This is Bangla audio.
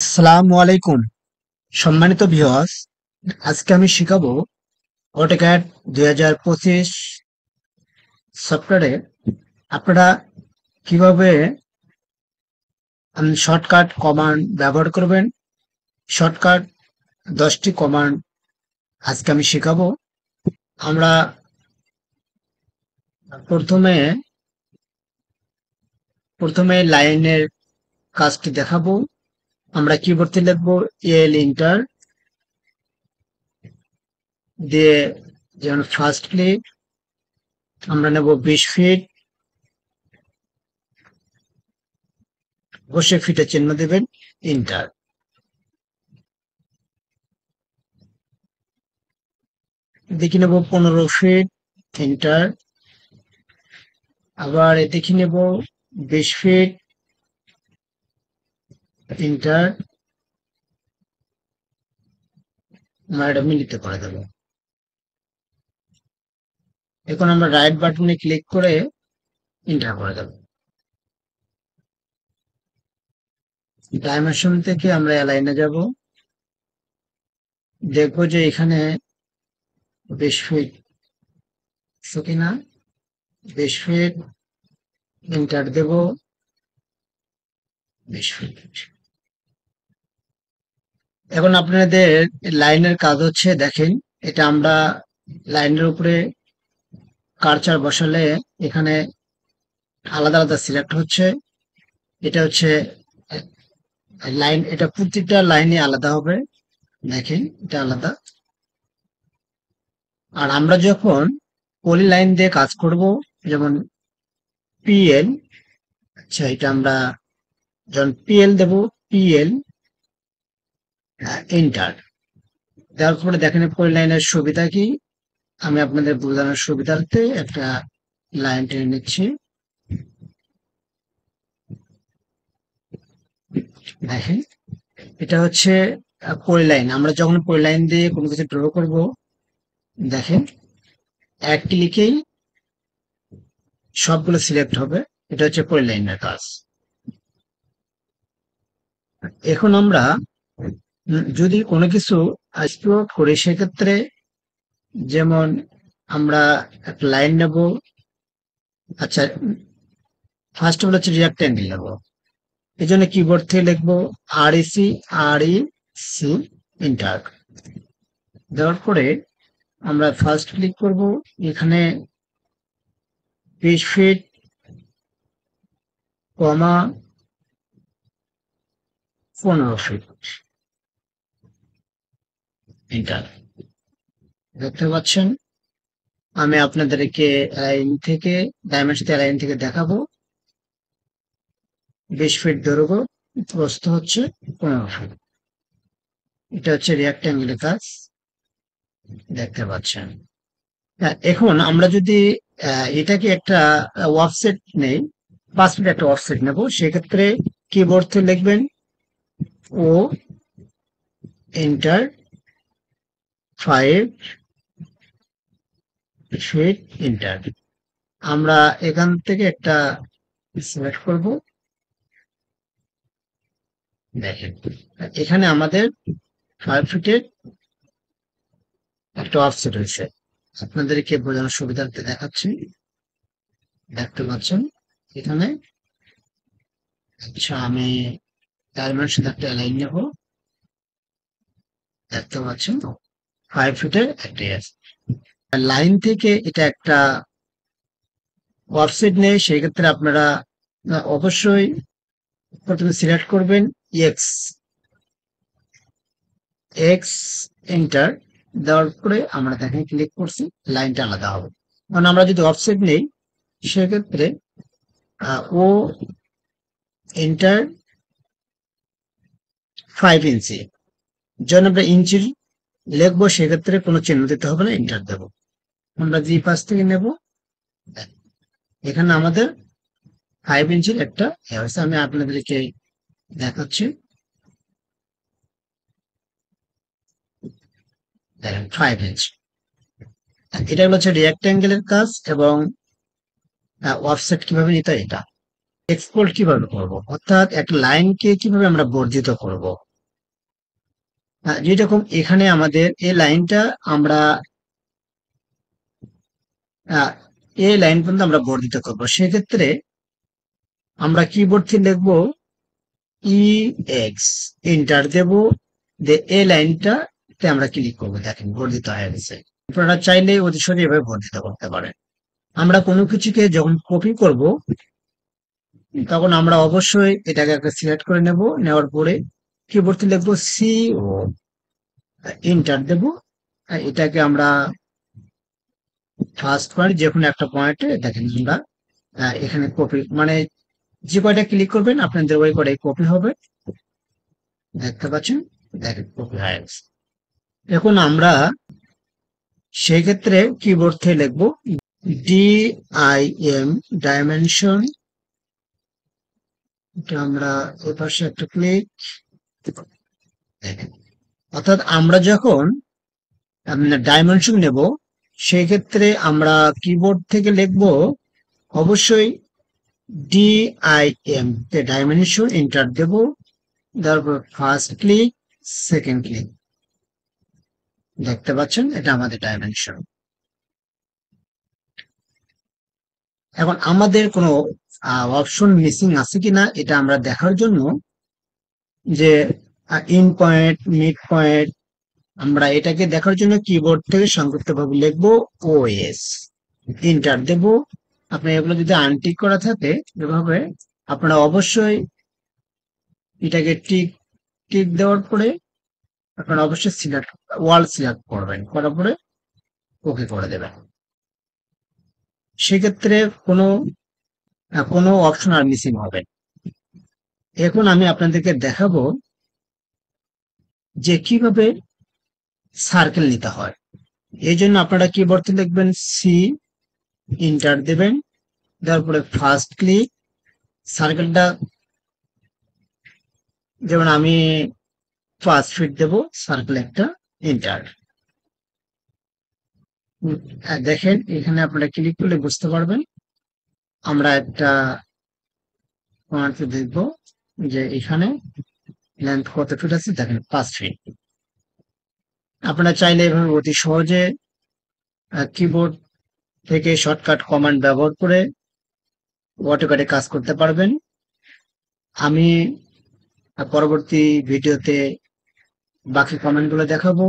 আসসালামু আলাইকুম সম্মানিত ভিউয়ার্স, আজকে আমি শিখাবো অটোক্যাড 2025 সফটওয়্যারে আপনারা কিভাবে শর্টকাট কমান্ড ব্যবহার করবেন। শর্টকাট 10টি কমান্ড আজকে আমি শিখাবো। আমরা প্রথমে প্রথমে লাইনের কাজটি দেখাবো। আমরা কিবোর্ডে লিখবো এল ইন্টার দিয়ে, যেমন ফার্স্ট ক্লিক আমরা নেব 20 ফিট, বসে ফিটে চিহ্ন দেবেন, ইন্টার। দেখে নেব 15 ফিট, এন্টার। আবার দেখে নেব 20 ফিট, এন্টার। আমরা এটা মিলিত করে দেব। এখন আমরা রাইট বাটনে ক্লিক করে এন্টার করে দেব। ডাইমেনশন থেকে আমরা অ্যালাইনে যাব, দেখবো যে এখানে 20 ফিট কিনা। 20 ফিট, এন্টার দেব। 20 ফিট। এখন আপনাদের লাইনের কাজ হচ্ছে, দেখেন এটা আমরা লাইনের উপরে কার্সার বসালে এখানে আলাদা আলাদা সিলেক্ট হচ্ছে। এটা হচ্ছে লাইন, এটা প্রত্যেকটা লাইনে আলাদা হবে, দেখেন এটা আলাদা। আর আমরা যখন পলি লাইন দিয়ে কাজ করব, যেমন পিএল, আচ্ছা এটা আমরা যখন পিএল দেব, পিএল এন্টার দেওয়ার পরে দেখেন পলি লাইনের সুবিধা কি, আমি আপনাদের বোঝানোর সুবিধার্থে একটা লাইন টেনে নিচ্ছি। দেখেন এটা হচ্ছে পলি লাইন। আমরা যখন পলি লাইন দিয়ে কোনো কিছু ড্র করব, দেখেন এক ক্লিকেই সবগুলো সিলেক্ট হবে। এটা হচ্ছে পলি লাইনের কাজ। এখন আমরা যদি কোনো কিছু এক্সপ্লোর করি, সেক্ষেত্রে যেমন আমরা একটা লাইন নেব। আচ্ছা, ফার্স্ট অফ অল হচ্ছে রিয়াক্ট্যাঙ্গেল নেব। এই জন্য কিবোর্ড থেকে লিখবো REC, REC, এন্টার দেওয়ার পরে আমরা ফার্স্ট ক্লিক করব। এখানে 20 ফিট, কমা 15 ফিট, এন্টার। দেখতে পাচ্ছেন আমি আপনাদেরকে লাইন থেকে ডাইমেনশন লাইন থেকে দেখাবো। 20 ফিট দৈর্ঘ্য, প্রস্থ হচ্ছে 15 ফিট। এটা হচ্ছে রিয়াক্ট্যাঙ্গেলের কাজ, দেখতে পাচ্ছেন। এখন আমরা যদি এটাকে একটা অফসেট নেই, 5 ফিট একটা অফসেট নেব, সেক্ষেত্রে কিবোর্ড থেকে লিখবেন ও, এন্টার, 5 ফিট, এন্টার। আমরা এখান থেকে একটা সিলেক্ট করব। দেখেন এখানে আমাদের 5 ফিটের একটা অফসেট হয়েছে। আপনাদেরকে বোঝানোর সুবিধার্থে দেখাচ্ছি, দেখতে পাচ্ছেন এখানে। আচ্ছা, আমি ডাইমেনশন একটা লাইন নেব, দেখতে পাচ্ছেন 5 ফিটের একটা লাইন থেকে এটা একটা অফসেট নেই। সেক্ষেত্রে আপনারা অবশ্যই প্রথমে সিলেক্ট করবেন এক্স, এক্স, এন্টার দেওয়ার পরে আমরা দেখেন ক্লিক করছি, লাইনটা আলাদা হবে। কারণ আমরা যদি অফসেট নেই, সেক্ষেত্রে ও, এন্টার, 5 ইঞ্চি। যখন আমরা ইঞ্চির লিখবো, সেক্ষেত্রে কোনো চিহ্ন দিতে হবে না, এন্টার দেবো। আমরা জি পাশ থেকে নেব, এখানে আমাদের 5 ইঞ্চির একটা হয়েছে। আমি আপনাদেরকে দেখাচ্ছি, দেখেন 5 ইঞ্চ। এটা হচ্ছে রিয়াক্ট্যাঙ্গেলের কাজ। এবং অফসেট কিভাবে নিতে হয়, এটা এক্সপোর্ট কিভাবে করব, অর্থাৎ একটা লাইনকে কিভাবে আমরা বর্ধিত করব, যেরকম এখানে আমাদের এই লাইনটা আমরা এই লাইন পর্যন্ত আমরা বর্ধিত করব, সেক্ষেত্রে আমরা কিবোর্ড থেকে লিখবো EX, এন্টার দেব, এই লাইনটাতে আমরা ক্লিক করবো, দেখেন বর্ধিত হয়ে গেছে। আপনারা চাইলে অতি সহজে এভাবে বর্ধিত করতে পারেন। আমরা কোনো কিছুকে যখন কপি করব তখন আমরা অবশ্যই এটাকে একটা সিলেক্ট করে নেব, নেওয়ার পরে কিবোর্ড থেকে লিখবো CO, এন্টার দেব। এটাকে আমরা ফার্স্ট পয়েন্ট যে কোনো একটা পয়েন্টে দেখেন আমরা এখানে কপি, মানে যে কয়টা ক্লিক করবেন আপনাদের ওই কয়টাই কপি হবে, দেখতে পাচ্ছেন, দেখেন কপি হয়ে গেছে। এখন আমরা সেই ক্ষেত্রে কিবোর্ড থেকে লিখবো DIM, ডাইমেনশন। এটা আমরা এপাশে একটা ক্লিক, দেখেন, অর্থাৎ আমরা যখন ডাইমেনশন নেব সেই ক্ষেত্রে আমরা কিবোর্ড থেকে লিখবো অবশ্যই DIM, ডাইমেনশন, এন্টার দেব, তারপর ফার্স্ট ক্লিক, সেকেন্ড ক্লিক, দেখতে পাচ্ছেন এটা আমাদের ডাইমেনশন। এখন আমাদের কোনো অপশন মিসিং আছে কিনা এটা আমরা দেখার জন্য যে ইন পয়েন্ট, মিড পয়েন্ট, আমরা এটাকে দেখার জন্য কিবোর্ড থেকে সংক্ষিপ্ত ভাবে লিখবো OS, এন্টার দেব। আপনার এগুলো যদি আনটিক করা থাকে এভাবে আপনারা অবশ্যই এটাকে টিক টিক দেওয়ার পরে আপনারা অবশ্যই সিলেক্ট, ওয়াল সিলেক্ট করবেন, করার পরে ওকে করে দেবেন। সেক্ষেত্রে কোনো কোনো অপশন আর মিসিং হবে না। এখন আমি আপনাদেরকে দেখাবো যে কিভাবে সার্কেল নিতে হয়। এই জন্য আপনারা কিবোর্ড থেকে লিখবেন C, এন্টার দেবেন, তারপরে ফার্স্ট ক্লিক, সার্কেলটা যেমন আমি 5 ফিট দেব, সার্কেল একটা, এন্টার। দেখেন এখানে আপনারা ক্লিক করলে বুঝতে পারবেন আমরা একটা পয়েন্ট দেখবো যে এখানে লেন্থ কত ফিট আছে, দেখেন 5 ফিট। আপনারা চাইলে এভাবে অতি সহজে কিবোর্ড থেকে শর্টকাট কমান্ড ব্যবহার করে অটোক্যাডে কাজ করতে পারবেন। আমি পরবর্তী ভিডিওতে বাকি কমেন্টগুলো দেখাবো।